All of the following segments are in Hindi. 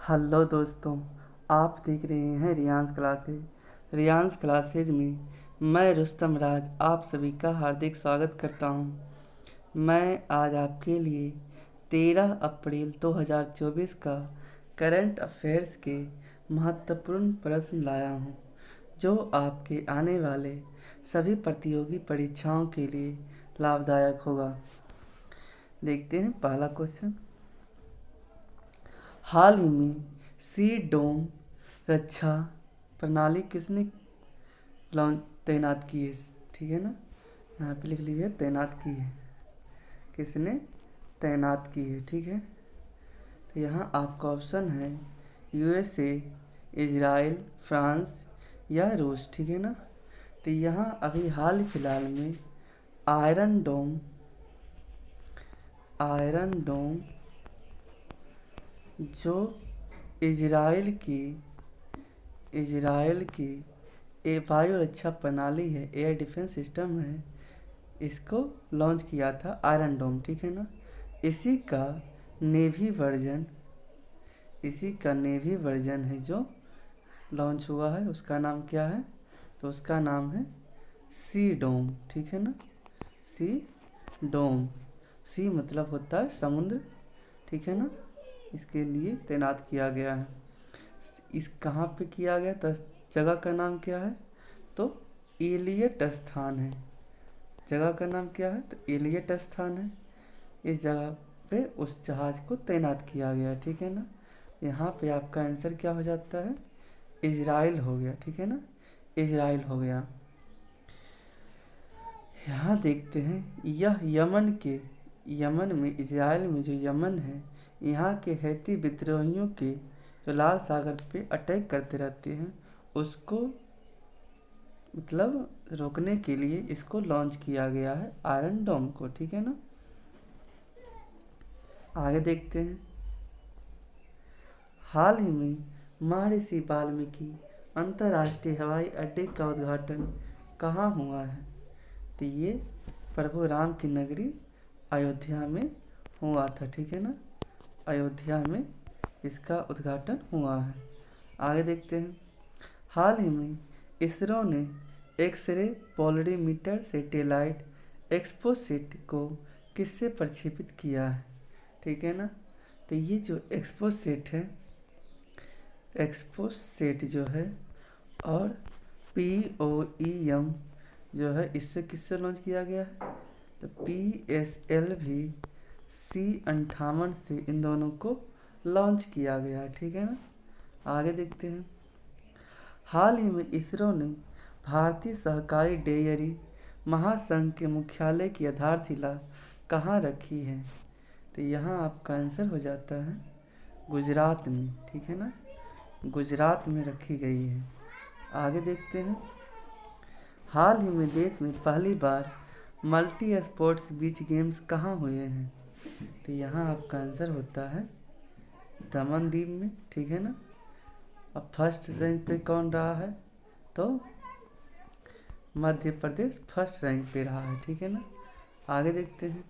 हेलो दोस्तों, आप देख रहे हैं रियांस क्लासेज में मैं रुस्तम राज आप सभी का हार्दिक स्वागत करता हूं। मैं आज आपके लिए 13 अप्रैल 2024 का करंट अफेयर्स के महत्वपूर्ण प्रश्न लाया हूं, जो आपके आने वाले सभी प्रतियोगी परीक्षाओं के लिए लाभदायक होगा। देखते हैं पहला क्वेश्चन। हाल ही में सी डोम रक्षा प्रणाली किसने तैनात की है? ठीक है ना, यहाँ पे लिख लीजिए तैनात की है, किसने तैनात की है। ठीक है, तो यहाँ आपका ऑप्शन है यूएसए, इजराइल, फ्रांस या रूस। ठीक है ना, तो यहाँ अभी हाल फिलहाल में आयरन डोम जो इजराइल की वायु रक्षा प्रणाली है, एयर डिफेंस सिस्टम है, इसको लॉन्च किया था आयरन डोम। ठीक है ना, इसी का नेवी वर्जन है जो लॉन्च हुआ है। उसका नाम क्या है? तो उसका नाम है सी डोम। ठीक है ना, सी डोम। सी मतलब होता है समुद्र। ठीक है ना, इसके लिए तैनात किया गया है। इस कहाँ पे किया गया? तो जगह का नाम क्या है? तो एलियट स्थान है। जगह का नाम क्या है? तो एलियट स्थान है। इस जगह पे उस जहाज को तैनात किया गया। ठीक है ना, यहाँ पे आपका आंसर क्या हो जाता है? इजराइल हो गया। ठीक है ना, इजराइल हो गया। यहाँ देखते हैं यह यमन में, इजराइल में जो यमन है, यहाँ के हैती विद्रोहियों के जो लाल सागर पे अटैक करते रहते हैं, उसको मतलब रोकने के लिए इसको लॉन्च किया गया है आयरन डोम को। ठीक है ना, आगे देखते हैं। हाल ही में महर्षि वाल्मीकि अंतर्राष्ट्रीय हवाई अड्डे का उद्घाटन कहाँ हुआ है? तो ये प्रभु राम की नगरी अयोध्या में हुआ था। ठीक है ना, अयोध्या में इसका उद्घाटन हुआ है। आगे देखते हैं। हाल ही में इसरो ने एक्स-रे पोलरीमीटर सैटेलाइट एक्सपोसेट को किससे प्रक्षेपित किया है? ठीक है ना, तो ये जो एक्सपोसेट जो है और POEM जो है, इससे किससे लॉन्च किया गया है? तो PSLV C58 से इन दोनों को लॉन्च किया गया है। ठीक है ना, आगे देखते हैं। हाल ही में इसरो ने भारतीय सहकारी डेयरी महासंघ के मुख्यालय की आधारशिला कहाँ रखी है? तो यहाँ आपका आंसर हो जाता है गुजरात में। ठीक है ना, गुजरात में रखी गई है। आगे देखते हैं। हाल ही में देश में पहली बार मल्टी स्पोर्ट्स बीच गेम्स कहाँ हुए हैं? तो यहाँ आपका आंसर होता है दमनदीव में। ठीक है ना, अब फर्स्ट रैंक पे कौन रहा है? तो मध्य प्रदेश फर्स्ट रैंक पे रहा है। ठीक है ना, आगे देखते हैं।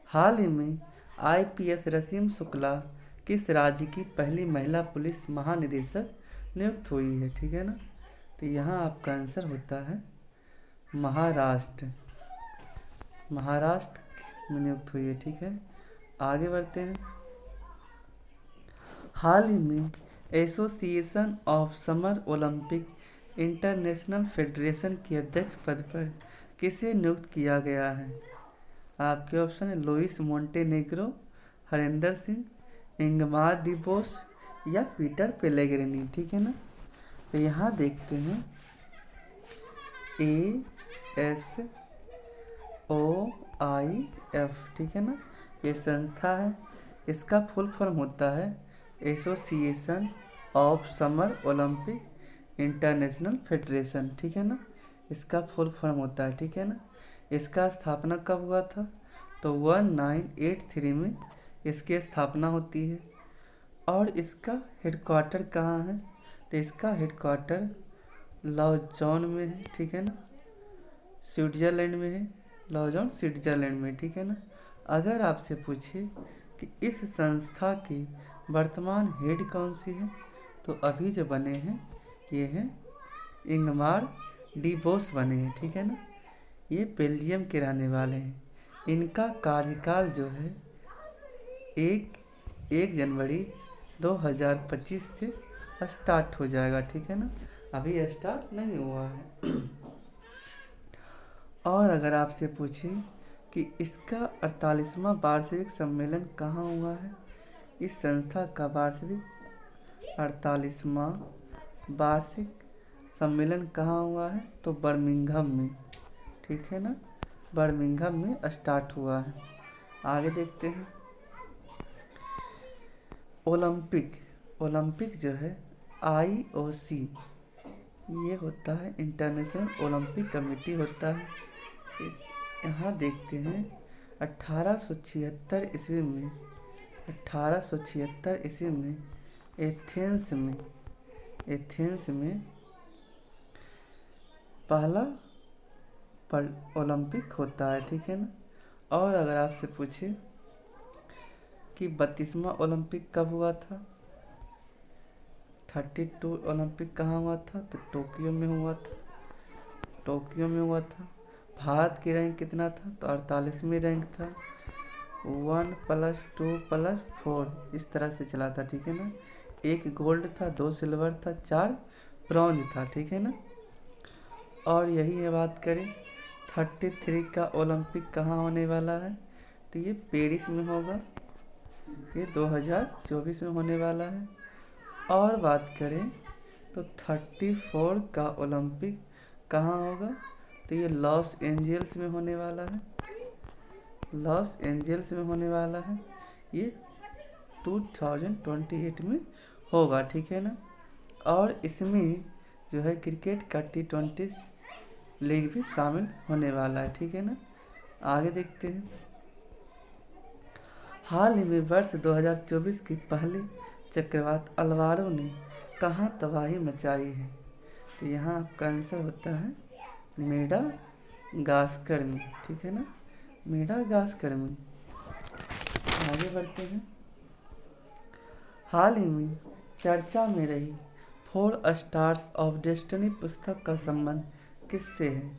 हाल ही में IPS रसीम शुक्ला किस राज्य की पहली महिला पुलिस महानिदेशक नियुक्त हुई है? ठीक है ना, तो यहाँ आपका आंसर होता है महाराष्ट्र में नियुक्त हुई है। ठीक है, आगे बढ़ते हैं। हाल ही में association of summer Olympic international federation के अध्यक्ष पद पर किसे नियुक्त किया गया है? आपके ऑप्शन है Luis Montenegro, Harendra Singh, Ingmar DeBose या पीटर पेलेग्रिनी। ठीक है ना, तो यहाँ देखते हैं ASOIF। ठीक है ना, ये संस्था है, इसका फुल फॉर्म होता है association of summer Olympic international federation. ठीक है ना, इसका फुल फॉर्म होता है। ठीक है ना, इसका स्थापना कब हुआ था? तो 1983 में इसकी स्थापना होती है। और इसका हेडक्वार्टर कहाँ है? तो इसका हेडक्वार्टर लॉजॉन में है। ठीक है ना, स्विट्जरलैंड में है, लॉजॉन स्विट्जरलैंड में। ठीक है ना, अगर आपसे पूछे कि इस संस्था की वर्तमान हेड कौन सी है? तो अभी जो बने हैं ये हैं इंगमार डी बोस बने हैं, ठीक है ना। ये बेल्जियम के रहने वाले हैं। इनका कार्यकाल जो है 1 जनवरी 2025 से स्टार्ट हो जाएगा, ठीक है ना, अभी स्टार्ट नहीं हुआ है। और अगर आपसे पूछे कि इसका 48वां वार्षिक सम्मेलन कहाँ हुआ है, इस संस्था का वार्षिक 48वां वार्षिक सम्मेलन कहाँ हुआ है? तो बर्मिंघम में, ठीक है ना, बर्मिंघम में स्टार्ट हुआ है। आगे देखते हैं। ओलंपिक जो है IOC, ये होता है इंटरनेशनल ओलंपिक कमेटी होता है। इस यहाँ देखते हैं 1876 ईस्वी में एथेंस में पहला ओलंपिक होता है, ठीक है ना। और अगर आपसे पूछे कि 32वां ओलंपिक कब हुआ था, 32 ओलंपिक कहाँ हुआ था? तो टोक्यो में हुआ था। भारत की रैंक कितना था? तो 48वीं रैंक था। 1 + 2 + 4 इस तरह से चला था, ठीक है ना। 1 गोल्ड था, 2 सिल्वर था, 4 ब्रॉन्ज था, ठीक है ना। और यही है बात करें 33 का ओलंपिक कहाँ होने वाला है? तो ये पेरिस में होगा, ये 2024 में होने वाला है। और बात करें तो 34 का ओलंपिक कहाँ होगा? तो ये लॉस एंजल्स में होने वाला है। ये 2028 में होगा, ठीक है ना। और इसमें जो है क्रिकेट का T20 लीग भी शामिल होने वाला है, ठीक है ना। आगे देखते हैं। हाल ही में वर्ष 2024 की पहली चक्रवात अल्वारो ने कहाँ तबाही मचाई है? तो यहाँ आपका आंसर होता है मेडागास्कर में, ठीक है ना, मेडागास्कर में। आगे बढ़ते हैं। हाल ही में चर्चा में रही 4 स्टार्स ऑफ डेस्टिनी पुस्तक का संबंध किससे है?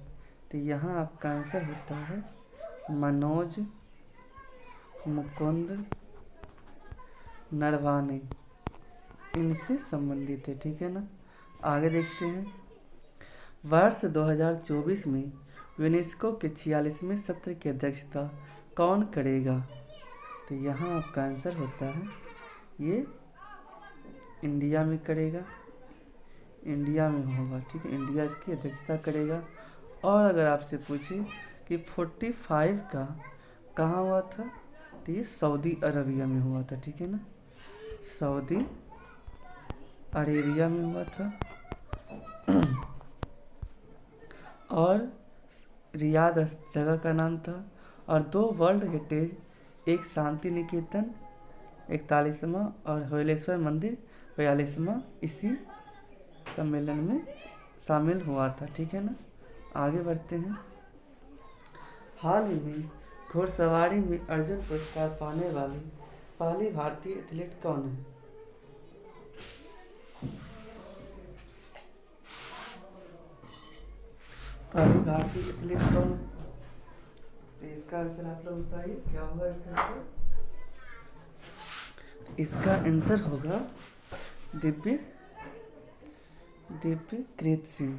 तो यहाँ आपका आंसर होता है मनोज मुकुंद नरवाने, इनसे संबंधित है, ठीक है ना। आगे देखते हैं। वर्ष 2024 में यूनेस्को के 46वें सत्र की अध्यक्षता कौन करेगा? तो यहाँ आपका आंसर होता है ये इंडिया में करेगा, इंडिया में होगा, ठीक है, इंडिया इसकी अध्यक्षता करेगा। और अगर आपसे पूछे कि 45 का कहाँ हुआ था? तो ये सऊदी अरबिया में हुआ था, ठीक है ना, सऊदी अरेबिया में हुआ था। और रियाद जगह का नाम था। और 2 वर्ल्ड हेरिटेज, एक शांति निकेतन 41वां और हवेलेश्वर मंदिर 42वां इसी सम्मेलन में शामिल हुआ था, ठीक है ना। आगे बढ़ते हैं। हाल ही में घुड़सवारी में अर्जुन पुरस्कार पाने वाली पहली भारतीय एथलीट कौन है? पहली भारतीय एथलीट कौन है? तो इसका आंसर आप लोग बताइए, क्या होगा इसका आंसर? इसका आंसर होगा दिव्यकृत सिंह,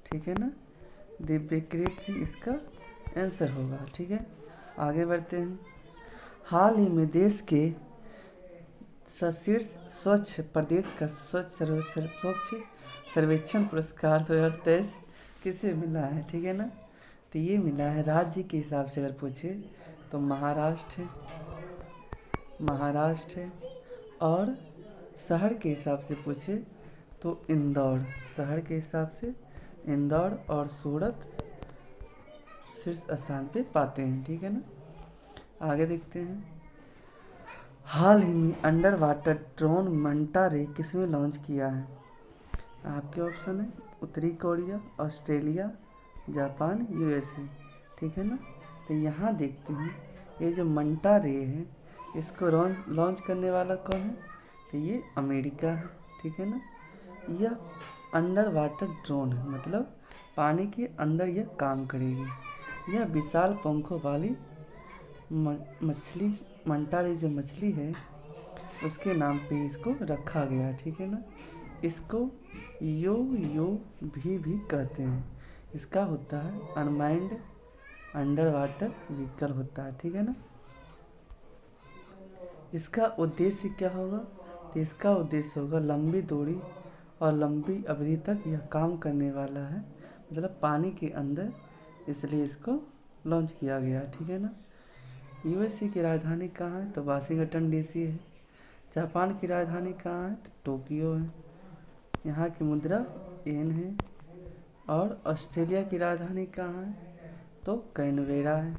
ठीक है ना, दिव्यकृत सिंह इसका आंसर होगा, ठीक है। आगे बढ़ते हैं। हाल ही में देश के शीर्ष स्वच्छ प्रदेश का स्वच्छ सर्वेक्षण पुरस्कार 2023 किसे मिला है? ठीक है ना, तो ये मिला है राज्य के हिसाब से अगर पूछे तो महाराष्ट्र है, और शहर के हिसाब से पूछे तो इंदौर, शहर के हिसाब से इंदौर और सूरत शीर्ष स्थान पे पाते हैं, ठीक है ना। आगे देखते हैं। हाल ही में अंडर वाटर ड्रोन मंटा रे किसने लॉन्च किया है? आपके ऑप्शन है उत्तरी कोरिया, ऑस्ट्रेलिया, जापान, यूएसए, ठीक है ना। तो यहाँ देखते हैं ये जो मंटा रे है इसको लॉन्च करने वाला कौन है? तो ये अमेरिका है, ठीक है ना। यह अंडर वाटर ड्रोन है, मतलब पानी के अंदर यह काम करेगी। यह विशाल पंखों वाली मछली मंटारी जो मछली है उसके नाम पे इसको रखा गया, ठीक है ना। इसको यो भी कहते हैं। इसका होता है अनमाइंड अंडर वाटर व्हीकल होता है, ठीक है ना। इसका उद्देश्य क्या होगा? तो इसका उद्देश्य होगा लंबी दूरी और लंबी अवधि तक यह काम करने वाला है, मतलब पानी के अंदर, इसलिए इसको लॉन्च किया गया, ठीक है ना। यूएसए की राजधानी कहाँ है? तो वाशिंगटन डीसी है। जापान की राजधानी कहाँ है? तो टोक्यो है। यहाँ की मुद्रा येन है। और ऑस्ट्रेलिया की राजधानी कहाँ है? तो कैनवेरा है।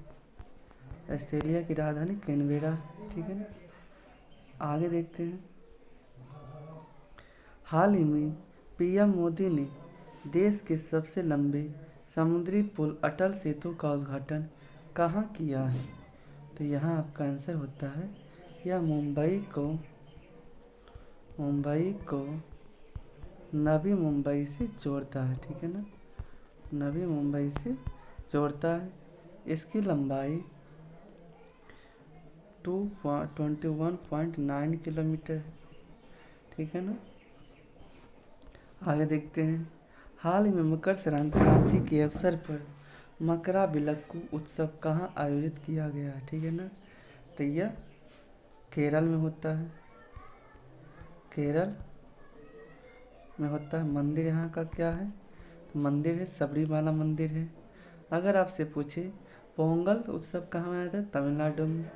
ऑस्ट्रेलिया की राजधानी कैनवेरा है, ठीक है ना। आगे देखते हैं। हाल ही में पीएम मोदी ने देश के सबसे लंबे समुद्री पुल अटल सेतु का उद्घाटन कहाँ किया है? तो यहाँ आपका आंसर होता है यह मुंबई को नवी मुंबई से जोड़ता है, ठीक है ना। नवी मुंबई से जोड़ता है। इसकी लंबाई 21.9 किलोमीटर है, ठीक है ना। आगे देखते हैं। हाल ही में मकर संक्रांति के अवसर पर मकरा विलक्कू उत्सव कहाँ आयोजित किया गया है? ठीक है ना। तो यह केरल में होता है। केरल में होता है। मंदिर यहाँ का क्या है? मंदिर है सबरीमाला मंदिर है। अगर आपसे पूछे पोंगल उत्सव कहाँ मनाया जाता है? तमिलनाडु में।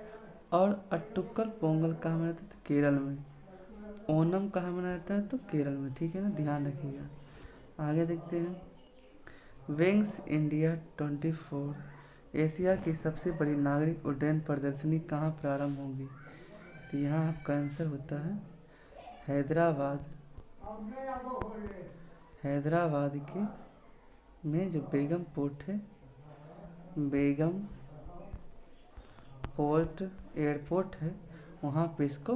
और अट्टुक्कल पोंगल कहाँ मनाया जाता है? केरल में। ओनम कहाँ मनाया जाता है? तो केरल में, ठीक है ना, ध्यान रखिएगा। आगे देखते हैं। विंग्स इंडिया 24 एशिया की सबसे बड़ी नागरिक उड्डयन प्रदर्शनी कहाँ प्रारंभ होगी? तो यहाँ आपका आंसर होता है हैदराबाद के में जो बेगम पोर्ट है, बेगम पोर्ट एयरपोर्ट है, वहाँ पे इसको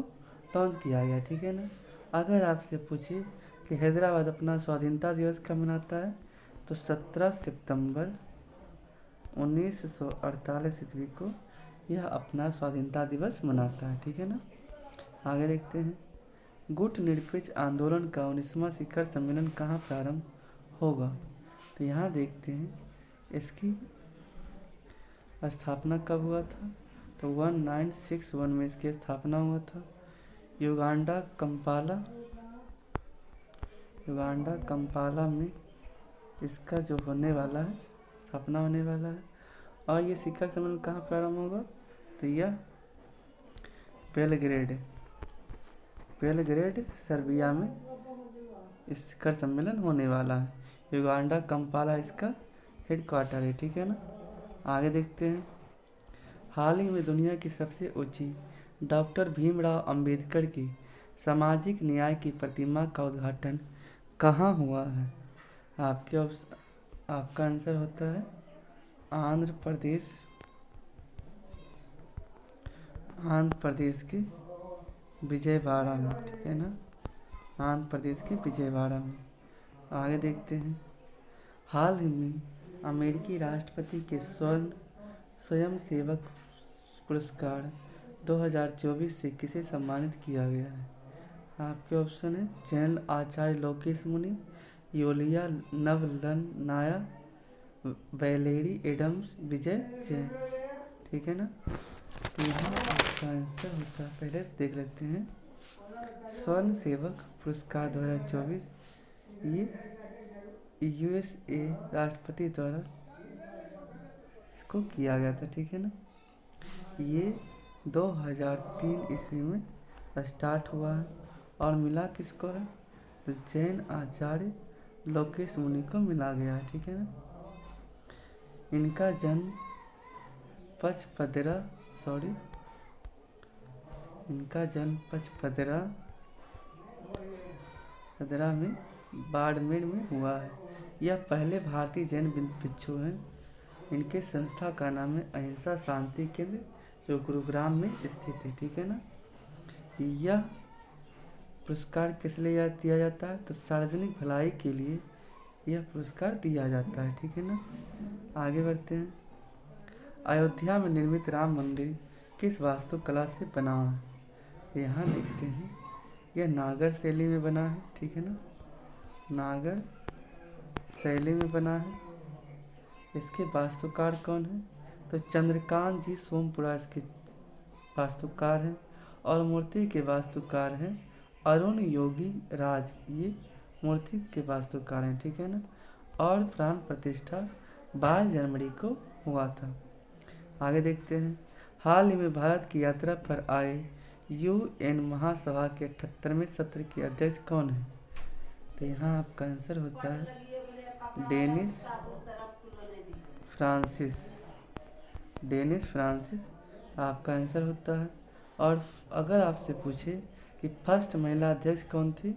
लॉन्च किया गया, ठीक है ना। अगर आपसे पूछे कि हैदराबाद अपना स्वाधीनता दिवस कब मनाता है? तो 17 सितंबर 1948 ईस्वी को यह अपना स्वाधीनता दिवस मनाता है, ठीक है ना। आगे देखते हैं। गुट निरपेक्ष आंदोलन का 19वां शिखर सम्मेलन कहाँ प्रारंभ होगा? तो यहाँ देखते हैं इसकी स्थापना कब हुआ था? तो 1961 में इसकी स्थापना हुआ था। युगांडा कंपाला में इसका जो होने वाला है, स्थापना होने वाला है। और ये शिखर सम्मेलन कहाँ प्रारंभ होगा? तो यह बेलग्रेड सर्बिया में इस शिखर सम्मेलन होने वाला है। युगांडा कंपाला इसका हेडक्वार्टर है, ठीक है ना। आगे देखते हैं। हाल ही में दुनिया की सबसे ऊंची डॉक्टर भीमराव अंबेडकर की सामाजिक न्याय की प्रतिमा का उद्घाटन कहाँ हुआ है? आपका आंसर होता है आंध्र प्रदेश के विजयवाड़ा में, ठीक है ना। आंध्र प्रदेश के विजयवाड़ा में। आगे देखते हैं। हाल ही में अमेरिकी राष्ट्रपति के स्वयं सेवक पुरस्कार 2024 से किसे सम्मानित किया गया है? आपके ऑप्शन है जैन आचार्य लोकेश मुनि, योलिया नवलनाया, वैलेरी एडम्स, विजय जैन, ठीक है ना। तो यहाँ आपका आंसर होता है, पहले देख लेते हैं। स्वर्ण सेवक पुरस्कार 2024 ये यूएसए राष्ट्रपति द्वारा इसको किया गया था, ठीक है ना। ये 2003 ईस्वी में स्टार्ट हुआ है और मिला किसको है? तो जैन आचार्य लोकेश मुनि को मिला गया है, ठीक है ना। इनका जन्म पचपदरा में बाड़मेर में हुआ है। यह पहले भारतीय जैन भिक्षु हैं। इनके संस्था का नाम है अहिंसा शांति केंद्र जो गुरुग्राम में स्थित है, ठीक है ना। यह पुरस्कार किस लिए दिया जाता है, तो सार्वजनिक भलाई के लिए यह पुरस्कार दिया जाता है, ठीक है ना। आगे बढ़ते हैं। अयोध्या में निर्मित राम मंदिर किस वास्तुकला से बना है, तो यहाँ देखते हैं यह नागर शैली में बना है, ठीक है ना, नागर शैली में बना है। इसके वास्तुकार कौन है, तो चंद्रकांत जी सोमपुरा इसके वास्तुकार हैं। और मूर्ति के वास्तुकार हैं अरुण योगी राज, ये मूर्ति के वास्तुकार हैं, ठीक है ना। और प्राण प्रतिष्ठा 22 जनवरी को हुआ था। आगे देखते हैं। हाल ही में भारत की यात्रा पर आए UN महासभा के 78वें सत्र के अध्यक्ष कौन है, तो यहाँ आपका आंसर होता है डेनिस फ्रांसिस। डेनिस फ्रांसिस आपका आंसर होता है। और अगर आपसे पूछे कि फर्स्ट महिला अध्यक्ष कौन थी,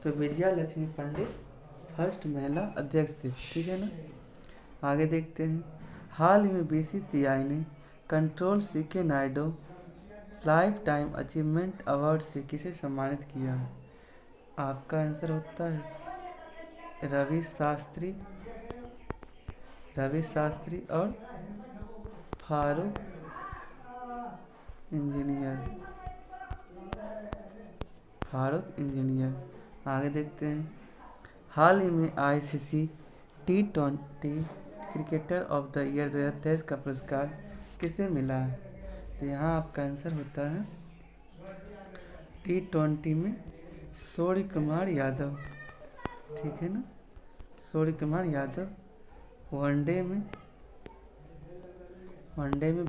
तो विजया लक्ष्मी पंडित फर्स्ट महिला अध्यक्ष थे, ठीक है ना। आगे देखते हैं। हाल ही में BCCI ने control CK Naidu life time achievement award से किसे सम्मानित किया है, आपका आंसर होता है रवि शास्त्री और फारूक इंजीनियर। आगे देखते हैं। हाल ही में ICC T20 cricketer of the year 2023 का पुरस्कार किसे मिला है, तो यहाँ आपका आंसर होता है T20 में सूर्य कुमार यादव, ठीक है ना, सूर्य कुमार यादव। वनडे में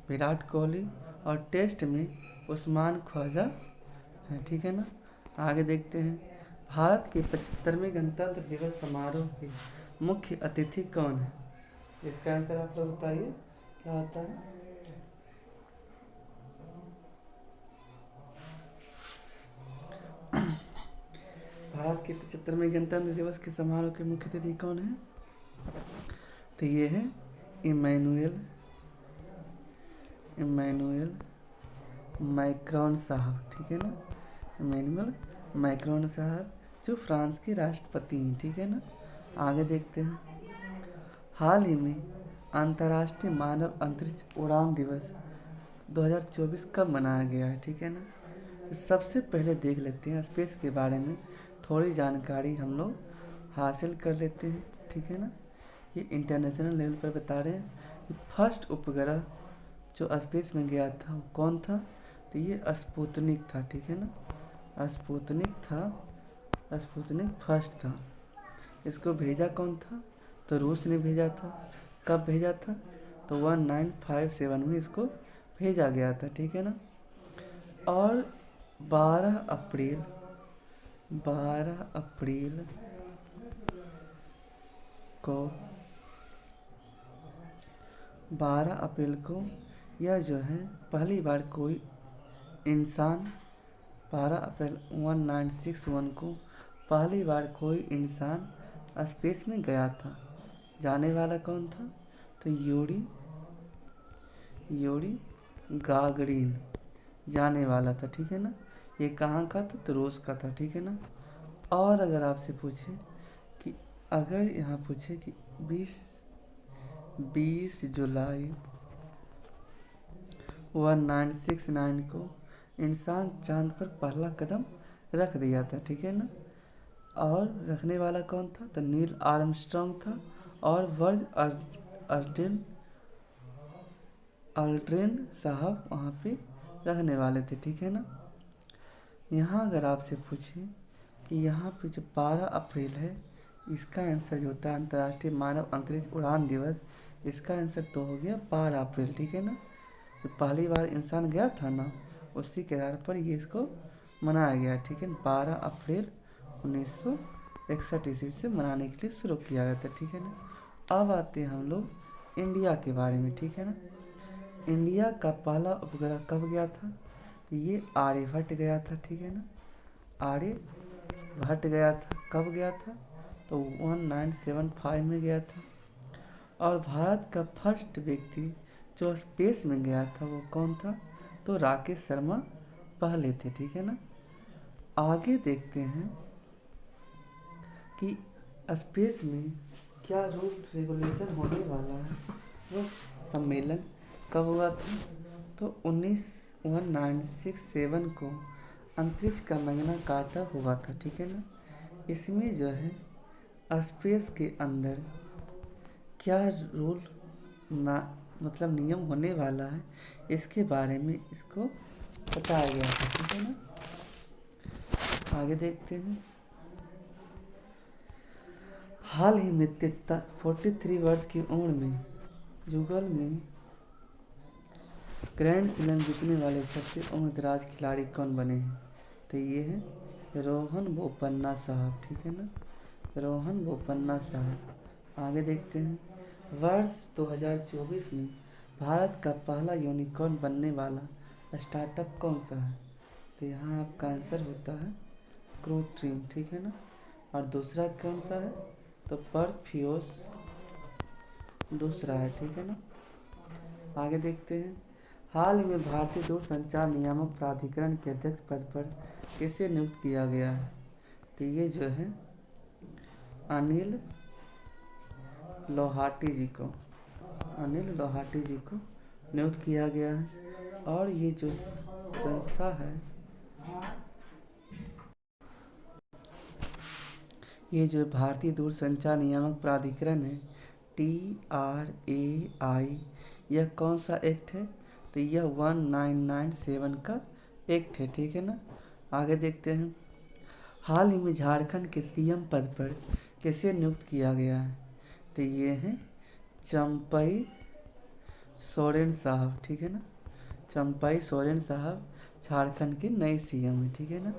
विराट कोहली और टेस्ट में उस्मान ख्वाजा है, ठीक है ना। आगे देखते हैं। भारत के 75वें गणतंत्र दिवस समारोह के मुख्य अतिथि कौन है, इसका आंसर आप लोग बताइए क्या होता है। भारत के 75वें गणतंत्र दिवस के समारोह के मुख्य अतिथि कौन है, तो ये है इमैनुअल मैक्रोन साहब, ठीक है ना, इमैनुअल मैक्रोन साहब जो फ्रांस के राष्ट्रपति हैं, ठीक है ना। आगे देखते हैं। हाल ही में अंतर्राष्ट्रीय मानव अंतरिक्ष उड़ान दिवस 2024 कब मनाया गया है, ठीक है ना। तो सबसे पहले देख लेते हैं स्पेस के बारे में थोड़ी जानकारी हम लोग हासिल कर लेते हैं, ठीक है ना। ये इंटरनेशनल लेवल पर बता रहे हैं कि फर्स्ट उपग्रह जो स्पेस में गया था वो कौन था, तो ये स्पुतनिक था, ठीक है ना, स्पुतनिक फर्स्ट था। इसको भेजा कौन था, तो रूस ने भेजा था। कब भेजा था, तो 1957 में इसको भेजा गया था, ठीक है ना। और 12 अप्रैल को यह जो है पहली बार कोई इंसान 12 अप्रैल 1961 को पहली बार कोई इंसान स्पेस में गया था। जाने वाला कौन था, तो यूरी गागरिन जाने वाला था, ठीक है ना। ये कहाँ का था, तो रूस का था, ठीक है ना। और अगर आपसे पूछे कि अगर यहाँ पूछे कि 20 जुलाई 1969 को इंसान चांद पर पहला कदम रख दिया था, ठीक है ना। और रखने वाला कौन था, तो नील आर्मस्ट्रॉन्ग था और वर्ज अल्ड्रिन साहब वहाँ पे रखने वाले थे, ठीक है ना। यहाँ अगर आपसे पूछे कि यहाँ पे जो 12 अप्रैल है इसका आंसर जो होता है अंतर्राष्ट्रीय मानव अंतरिक्ष उड़ान दिवस, इसका आंसर तो हो गया 12 अप्रैल, ठीक है ना। तो पहली बार इंसान गया था ना, उसी के आधार पर ये इसको मनाया गया, ठीक है। 12 अप्रैल 1961 ईस्वी से मनाने के लिए शुरू किया गया था, ठीक है ना। अब आते हैं हम लोग इंडिया के बारे में, ठीक है ना। इंडिया का पहला उपग्रह कब गया था, ये आर्यभट्ट गया था, ठीक है ना। आर्यभट्ट गया था, कब गया था, तो 1975 में गया था। और भारत का फर्स्ट व्यक्ति जो स्पेस में गया था वो कौन था? तो राकेश शर्मा पहले थे, ठीक है ना। आगे देखते हैं कि स्पेस में क्या रूल रेगुलेशन होने वाला है। वो सम्मेलन कब हुआ था? तो 1967 को अंतरिक्ष का मैग्ना कार्टा हुआ था, ठीक है ना। इसमें जो है स्पेस के अंदर क्या रूल ना मतलब नियम होने वाला है, इसके बारे में इसको बताया गया था, ठीक है ना। आगे देखते हैं। हाल ही में 43 वर्ष की उम्र में युगल में ग्रैंड स्लैम जीतने वाले सबसे उम्रदराज खिलाड़ी कौन बने हैं? तो ये है रोहन बोपन्ना साहब, ठीक है ना, रोहन बोपन्ना साहब। आगे देखते हैं। वर्ष 2024 में भारत का पहला यूनिकॉर्न बनने वाला स्टार्टअप कौन सा है? तो यहाँ आपका आंसर होता है क्रूट्रीम, ठीक है ना। और दूसरा कौन सा है? तो परफ्यूस दूसरा है, ठीक है ना। आगे देखते हैं। हाल ही में भारतीय दूरसंचार नियामक प्राधिकरण के अध्यक्ष पद पर किसे नियुक्त किया गया है? तो ये जो है अनिल लोहाटी जी को, अनिल लोहाटी जी को नियुक्त किया गया है। और ये जो संस्था है, ये जो भारतीय दूरसंचार नियामक प्राधिकरण है, TRAI, यह कौन सा एक्ट है? तो यह 1997 का एक्ट है, ठीक है ना। आगे देखते हैं। हाल ही में झारखंड के CM पद पर किसे नियुक्त किया गया है? तो ये हैं चंपई सोरेन साहब, ठीक है ना। चंपई सोरेन साहब झारखंड के नए CM है, ठीक है ना।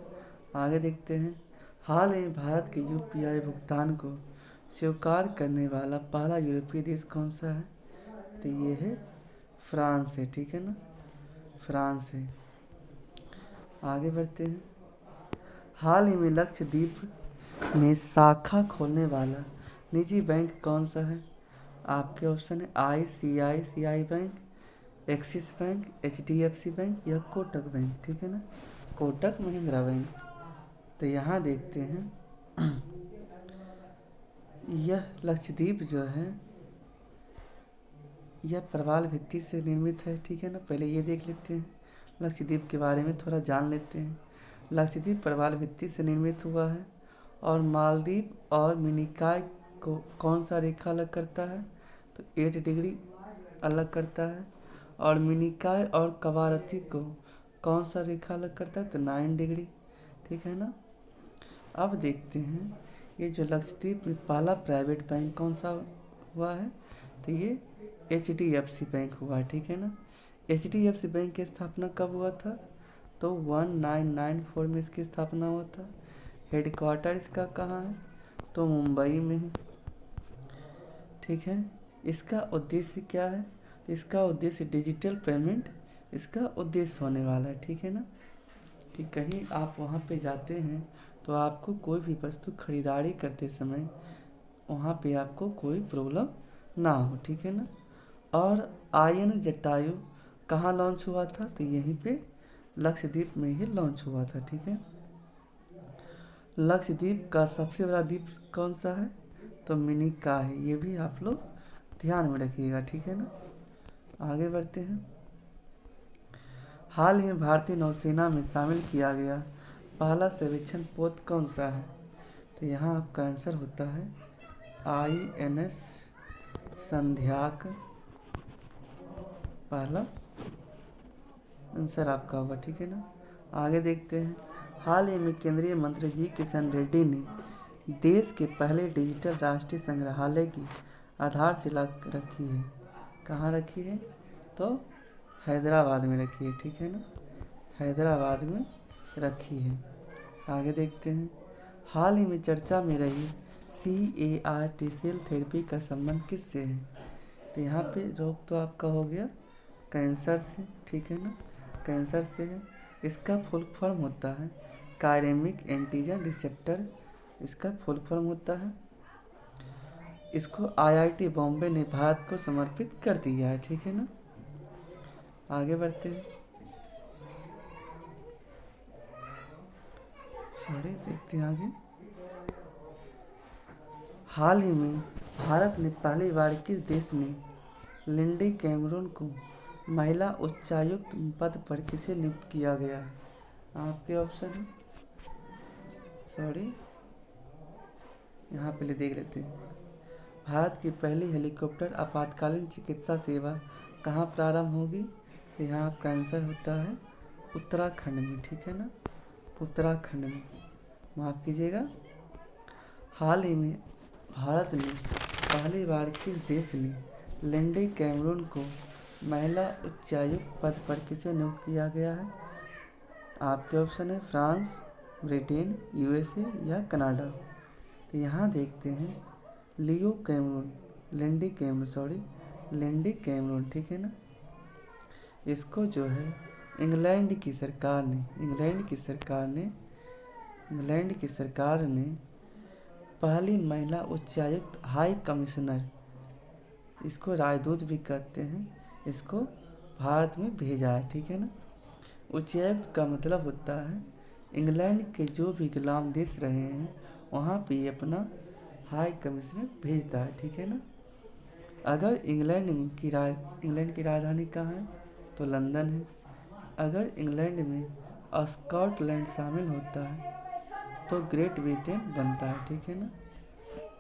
आगे देखते हैं। हाल ही में भारत के UPI भुगतान को स्वीकार करने वाला पहला यूरोपीय देश कौन सा है? तो ये है फ्रांस है, ठीक है ना, फ्रांस है। आगे बढ़ते हैं। हाल ही में लक्षद्वीप में शाखा खोलने वाला निजी बैंक कौन सा है? आपके ऑप्शन है ICICI bank, axis bank, HDFC bank या कोटक बैंक, ठीक है ना, कोटक महिंद्रा बैंक। तो यहाँ देखते हैं यह लक्षद्वीप जो है यह प्रवाल भित्ति से निर्मित है, ठीक है ना। पहले ये देख लेते हैं, लक्षद्वीप के बारे में थोड़ा जान लेते हैं। लक्षद्वीप प्रवाल भित्ति से निर्मित हुआ है। और मालदीव और मिनिकॉय को कौन सा रेखा अलग करता है? तो 8 डिग्री अलग करता है। और मिनिकॉय और कवारती को कौन सा रेखा अलग करता है? तो 9 डिग्री, ठीक है ना। अब देखते हैं ये जो लक्षद्वीप में पहला प्राइवेट बैंक कौन सा हुआ है? तो ये HDFC बैंक हुआ है, ठीक है ना। HDFC बैंक की स्थापना कब हुआ था? तो 1994 में इसकी स्थापना हुआ था। हेडक्वार्टर इसका कहाँ है? तो मुंबई में है, ठीक है। इसका उद्देश्य क्या है? इसका उद्देश्य डिजिटल पेमेंट इसका उद्देश्य होने वाला है, ठीक है ना। कि कहीं आप वहाँ पे जाते हैं तो आपको कोई भी वस्तु खरीदारी करते समय वहाँ पे आपको कोई प्रॉब्लम ना हो, ठीक है ना। और IN जटायु कहाँ लॉन्च हुआ था? तो यहीं पे लक्षद्वीप में ही लॉन्च हुआ था, ठीक है। लक्षद्वीप का सबसे बड़ा द्वीप कौन सा है? तो मिनिकॉय है। ये भी आप लोग ध्यान में रखिएगा, ठीक है ना। आगे बढ़ते हैं। हाल ही में भारतीय नौसेना में शामिल किया गया पहला सर्वेक्षण पोत कौन सा है? तो यहाँ आपका आंसर होता है INS संध्याक, पहला आंसर आपका होगा, ठीक है ना। आगे देखते हैं। हाल ही में केंद्रीय मंत्री जी किशन रेड्डी ने देश के पहले डिजिटल राष्ट्रीय संग्रहालय की आधारशिला रखी है। कहाँ रखी है? तो हैदराबाद में रखी है, ठीक है ना, हैदराबाद में रखी है। आगे देखते हैं। हाल ही में चर्चा में रही CAR-T सेल थेरेपी का संबंध किससे है? तो यहाँ पे रोग तो आपका हो गया कैंसर से, ठीक है ना, कैंसर से है। इसका फुल फॉर्म होता है कायरेमिक एंटीजन रिसेप्टर, इसका फुल फॉर्म होता है। इसको IIT बॉम्बे ने भारत को समर्पित कर दिया है, ठीक है ना। आगे बढ़ते हैं। सॉरी, देखते हैं आगे। हाल ही में भारत ने पहली बार किस देश ने लिंडी कैमरून को महिला उच्चायुक्त पद पर किसे नियुक्त किया गया है? आपके ऑप्शन है, सॉरी यहाँ पहले देख लेते हैं। भारत की पहली हेलीकॉप्टर आपातकालीन चिकित्सा सेवा कहाँ प्रारंभ होगी? तो यहाँ आपका आंसर होता है उत्तराखंड में, ठीक है ना, उत्तराखंड में। माफ़ कीजिएगा। हाल ही में भारत ने पहली बार किस देश ने लिंडी कैमरून को महिला उच्चायुक्त पद पर किसे नियुक्त किया गया है? आपके ऑप्शन है फ्रांस, ब्रिटेन, यूएसए या कनाडा। तो यहाँ देखते हैं Leo Cameron, Lindy Cameron, sorry Lindy Cameron, ठीक है ना। इसको जो है इंग्लैंड की सरकार ने पहली महिला उच्चायुक्त हाई कमिश्नर, इसको राजदूत भी कहते हैं, इसको भारत में भेजा है, ठीक है ना। उच्चायुक्त का मतलब होता है इंग्लैंड के जो भी गुलाम देश रहे हैं वहाँ पे ये अपना हाई कमिश्नर भेजता है, ठीक है ना। अगर इंग्लैंड की राजधानी कहाँ है? तो लंदन है। अगर इंग्लैंड में स्कॉटलैंड शामिल होता है तो ग्रेट ब्रिटेन बनता है, ठीक है ना।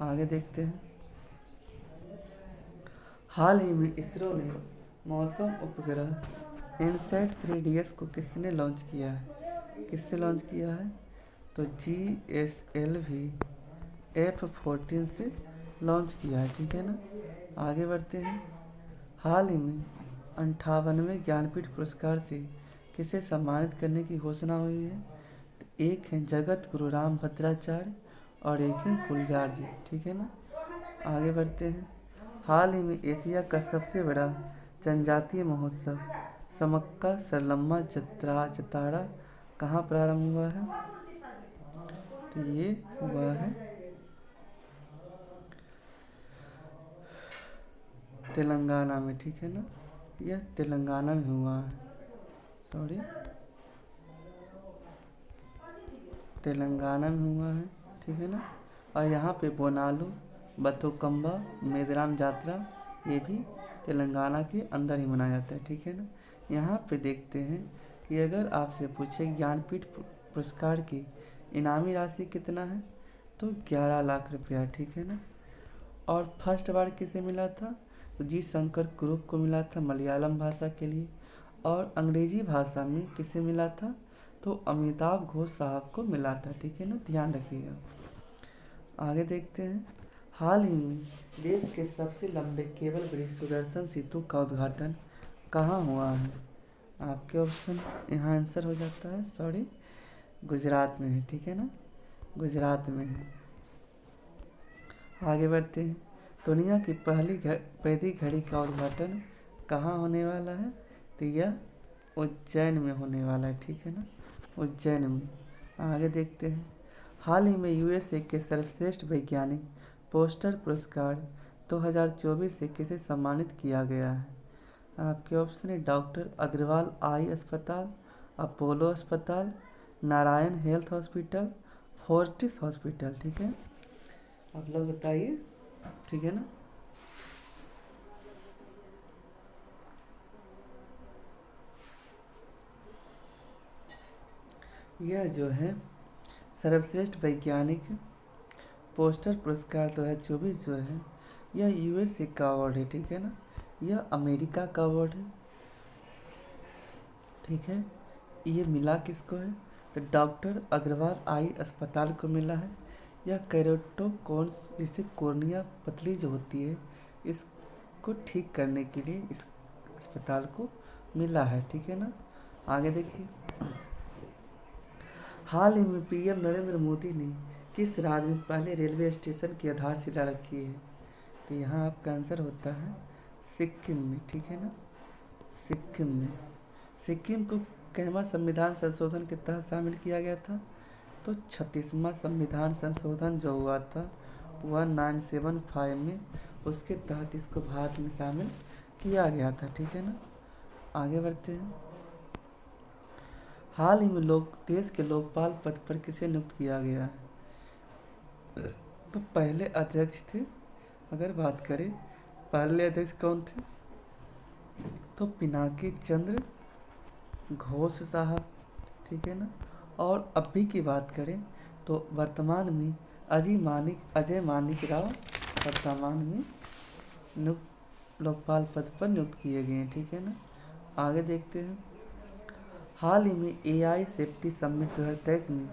आगे देखते हैं। हाल ही में इसरो ने मौसम उपग्रह इनसैट 3DS को किसने लॉन्च किया है? तो GSLV F14 से लॉन्च किया है, ठीक है ना। आगे बढ़ते हैं। हाल ही में 58वें ज्ञानपीठ पुरस्कार से किसे सम्मानित करने की घोषणा हुई है? तो एक है जगत गुरु राम भद्राचार्य और एक है गुलजार जी, ठीक है ना। आगे बढ़ते हैं। हाल ही में एशिया का सबसे बड़ा जनजातीय महोत्सव समक्का सरलम्मा जताड़ा कहाँ प्रारंभ हुआ है? तो ये हुआ है तेलंगाना में, ठीक है ना। यह तेलंगाना में हुआ है, सॉरी तेलंगाना में हुआ है, ठीक है ना। और यहाँ पे बोनालू, बथुकम्बा, मेदराम जात्रा ये भी तेलंगाना के अंदर ही मनाया जाता है, ठीक है ना। यहाँ पे देखते हैं कि अगर आपसे पूछे ज्ञानपीठ पुरस्कार की इनामी राशि कितना है तो 11 लाख रुपया, ठीक है ना। और फर्स्ट बार किसे मिला था? तो जी शंकर ग्रुप को मिला था मलयालम भाषा के लिए। और अंग्रेजी भाषा में किसे मिला था? तो अमिताभ घोष साहब को मिला था, ठीक है ना, ध्यान रखिएगा। आगे देखते हैं। हाल ही में देश के सबसे लंबे केबल ब्रिज सुदर्शन सेतु का उद्घाटन कहाँ हुआ है? आपके ऑप्शन यहाँ आंसर हो जाता है, सॉरी गुजरात में है, ठीक है ना, गुजरात में है। आगे बढ़ते हैं। दुनिया की पहली पैदी घड़ी का उद्घाटन कहाँ होने वाला है? तो यह उज्जैन में होने वाला है, ठीक है ना, उज्जैन में। आगे देखते हैं। हाल ही में यूएसए के सर्वश्रेष्ठ वैज्ञानिक पोस्टर पुरस्कार 2024 से किसे सम्मानित किया गया है? आपके ऑप्शन है डॉक्टर अग्रवाल आई अस्पताल, अपोलो अस्पताल, Narayan health hospital, Fortis hospital, ठीक है। आप लोग बताइए, ठीक है ना। यह जो है सर्वश्रेष्ठ वैज्ञानिक पोस्टर पुरस्कार 2024 जो है यह यूएसए का अवार्ड है, ठीक है ना, यह अमेरिका का अवार्ड है, ठीक है। ये मिला किसको है? तो डॉक्टर अग्रवाल आई अस्पताल को मिला है। यह केराटोकॉन्स जिसे कॉर्निया पतली जो होती है इसको ठीक करने के लिए इस अस्पताल को मिला है, ठीक है ना। आगे देखिए। हाल ही में पीएम नरेंद्र मोदी ने किस राज्य में पहले रेलवे स्टेशन की आधारशिला रखी है? तो यहाँ आपका आंसर होता है सिक्किम में, ठीक है ना, सिक्किम में। सिक्किम को कैमा संविधान संशोधन के तहत शामिल किया गया था? तो 36वां संविधान संशोधन जो हुआ था 1975 में, उसके तहत इसको भारत में शामिल किया गया था, ठीक है ना। आगे बढ़ते हैं। हाल ही में देश के लोकपाल पद पर किसे नियुक्त किया गया है? तो पहले अध्यक्ष थे, अगर बात करें पहले अध्यक्ष कौन थे, तो पिनाकी चंद्र घोष साहब, ठीक है ना। और अभी की बात करें तो वर्तमान में अजय मानिक राव वर्तमान में लोकपाल पद पर नियुक्त किए गए हैं, ठीक है ना। आगे देखते हैं। हाल ही में AI सेफ्टी समिट 2023 में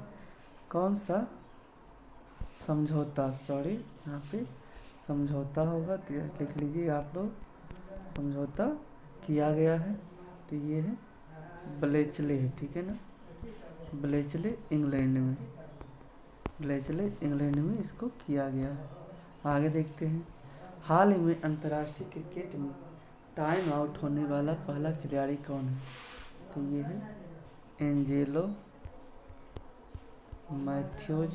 कौन सा समझौता, यहाँ पे समझौता होगा तो लिख लीजिए आप लोग, समझौता किया गया है। तो ये है ब्लेचले है, ठीक है ना, ब्लेचले इंग्लैंड में इसको किया गया है। आगे देखते हैं। हाल ही में अंतर्राष्ट्रीय क्रिकेट में टाइम आउट होने वाला पहला खिलाड़ी कौन है? तो ये है एंजेलो मैथ्यूज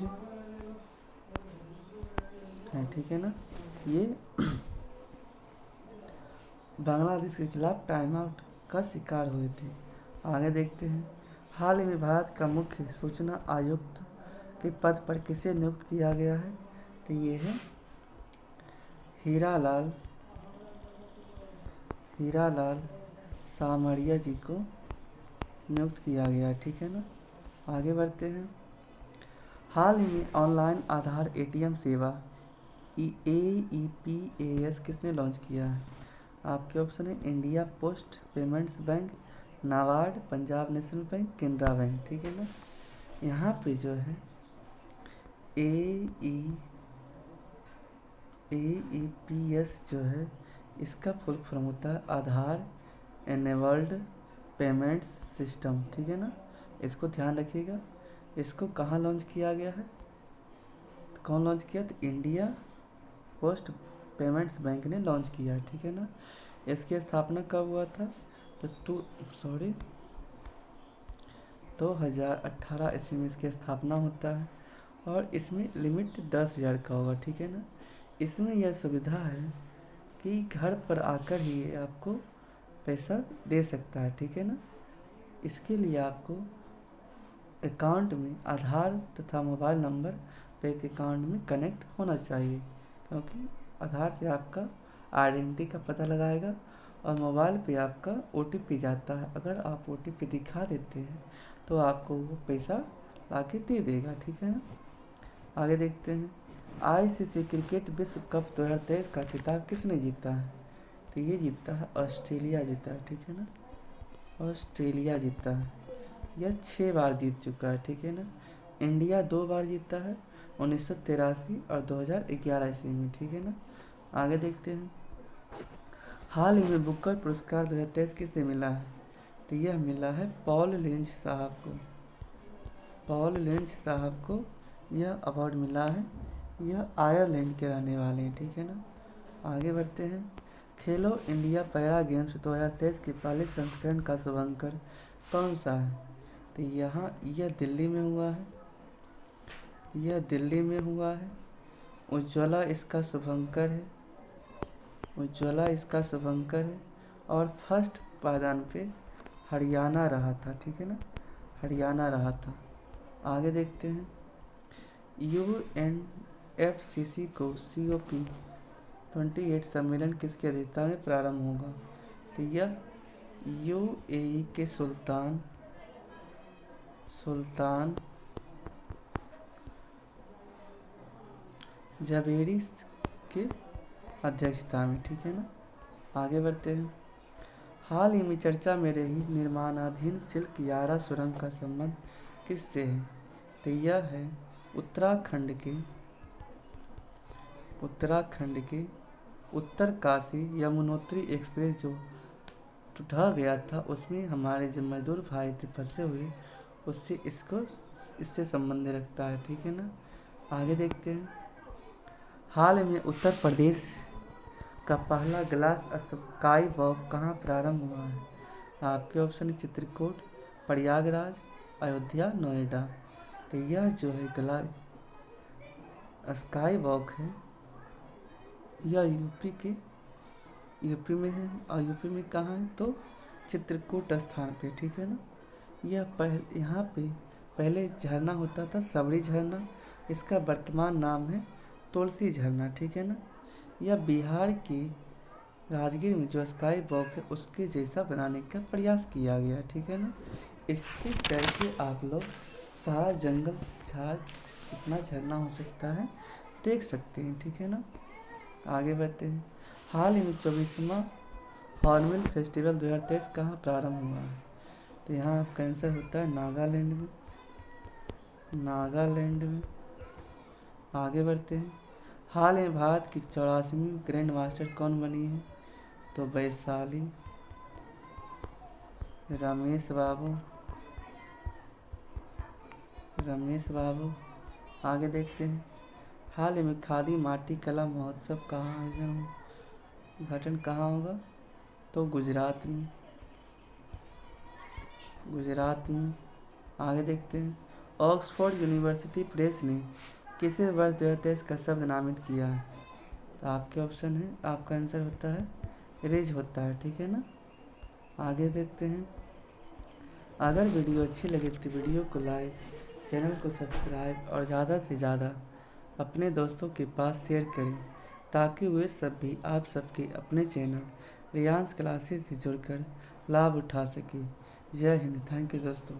है, ठीक है ना। ये बांग्लादेश के खिलाफ टाइम आउट का शिकार हुए थे। आगे देखते हैं। हाल ही में भारत का मुख्य सूचना आयुक्त के पद पर किसे नियुक्त किया गया है? तो ये है हीरालाल सामरिया जी को नियुक्त किया गया, ठीक है ना। आगे बढ़ते हैं। हाल ही में ऑनलाइन आधार ATM सेवा AEPAS किसने लॉन्च किया है? आपके ऑप्शन है India post payments bank, NABARD, Punjab national bank, Canara bank, ठीक है ना। यहाँ पे जो है AEPS जो है इसका फुल फॉर्म होता है आधार एनेबल्ड पेमेंट्स सिस्टम, ठीक है ना। इसको ध्यान रखिएगा। इसको कहाँ लॉन्च किया गया है, कौन लॉन्च किया? तो इंडिया पोस्ट पेमेंट्स बैंक ने लॉन्च किया है, ठीक है ना। इसकी स्थापना कब हुआ था? तो 2018 ईस्वी में इसकी स्थापना होता है और इसमें लिमिट 10,000 का होगा, ठीक है ना। इसमें यह सुविधा है कि घर पर आकर ही ये आपको पैसा दे सकता है, ठीक है ना। इसके लिए आपको अकाउंट में आधार तथा मोबाइल नंबर बैंक अकाउंट में कनेक्ट होना चाहिए, क्योंकि आधार से आपका आइडेंटिटी का पता लगाएगा और मोबाइल पे आपका OTP जाता है। अगर आप OTP दिखा देते हैं तो आपको वो पैसा लाके दे देगा, ठीक है ना। आगे देखते हैं। ICC क्रिकेट विश्व कप 2023 का खिताब किसने जीता है? तो ये जीता है ऑस्ट्रेलिया जीता है, ठीक है ना। ऑस्ट्रेलिया जीता है, यह 6 बार जीत चुका है, ठीक है ना। इंडिया 2 बार जीता है, 1983 और 2011 ईस्वी में, ठीक है ना। आगे देखते हैं। हाल ही में बुकर पुरस्कार 2023 किसे मिला है? तो यह मिला है पॉल लिंच साहब को यह अवार्ड मिला है। यह आयरलैंड के रहने वाले हैं, ठीक है ना। आगे बढ़ते हैं। खेलो इंडिया पैरा गेम्स 2023 के पहले संस्करण का शुभारंभ कौन सा है? तो यह दिल्ली में हुआ है। उज्ज्वला इसका शुभंकर है और फर्स्ट पायदान पे हरियाणा रहा था, ठीक है ना, हरियाणा रहा था। आगे देखते हैं। UNFCCC को COP28 सम्मेलन किसकी अध्यक्षता में प्रारंभ होगा? तो यह UAE के सुल्तान जबेरी के अध्यक्षता में, ठीक है ना। आगे बढ़ते हैं। हाल ही में चर्चा में रही निर्माणाधीन सिल्क यारा सुरंग का संबंध किससे है? तो यह है उत्तराखंड के उत्तरकाशी यमुनोत्री एक्सप्रेस जो टूटा गया था, उसमें हमारे जो मजदूर भाई थे फंसे हुए, इससे संबंध रखता है, ठीक है ना। आगे देखते हैं। हाल में उत्तर प्रदेश का पहला ग्लास स्काई वॉक कहाँ प्रारंभ हुआ है? आपके ऑप्शन है चित्रकूट, प्रयागराज, अयोध्या, नोएडा। तो यह जो है ग्लास स्काई वॉक है, यह यूपी में है। और यूपी में कहाँ है? तो चित्रकूट स्थान पे, ठीक है ना। यहाँ पे पहले झरना होता था सबरी झरना, इसका वर्तमान नाम है तुलसी झरना, ठीक है ना। यह बिहार की राजगीर में जो स्काई वॉक है उसके जैसा बनाने का प्रयास किया गया, ठीक है ना। इसके चलते आप लोग सारा जंगल झाड़ कितना झरना हो सकता है देख सकते हैं, ठीक है ना। आगे बढ़ते हैं। हाल ही में 24वां हॉर्नबिल फेस्टिवल 2023 कहाँ प्रारंभ हुआ है? तो यहाँ आपका आंसर होता है नागालैंड में, नागालैंड में। आगे बढ़ते हैं। हाल में भारत की 84वीं ग्रैंड मास्टर कौन बनी है? तो वैशाली रमेश बाबू, रमेश बाबू। आगे देखते हैं। हाल ही में खादी माटी कला महोत्सव कहाँ आयोजन उद्घाटन कहाँ होगा? तो गुजरात में, गुजरात में। आगे देखते हैं। ऑक्सफोर्ड यूनिवर्सिटी प्रेस ने किसे वर्ष 2023 का शब्द नामित किया है? तो आपके ऑप्शन है, आपका आंसर होता है रिज होता है, ठीक है ना। आगे देखते हैं। अगर वीडियो अच्छी लगे तो वीडियो को लाइक, चैनल को सब्सक्राइब और ज़्यादा से ज़्यादा अपने दोस्तों के पास शेयर करें ताकि वे सब भी आप सबके अपने चैनल रियांस क्लासेस से जुड़कर लाभ उठा सकें। जय हिंद। थैंक यू दोस्तों।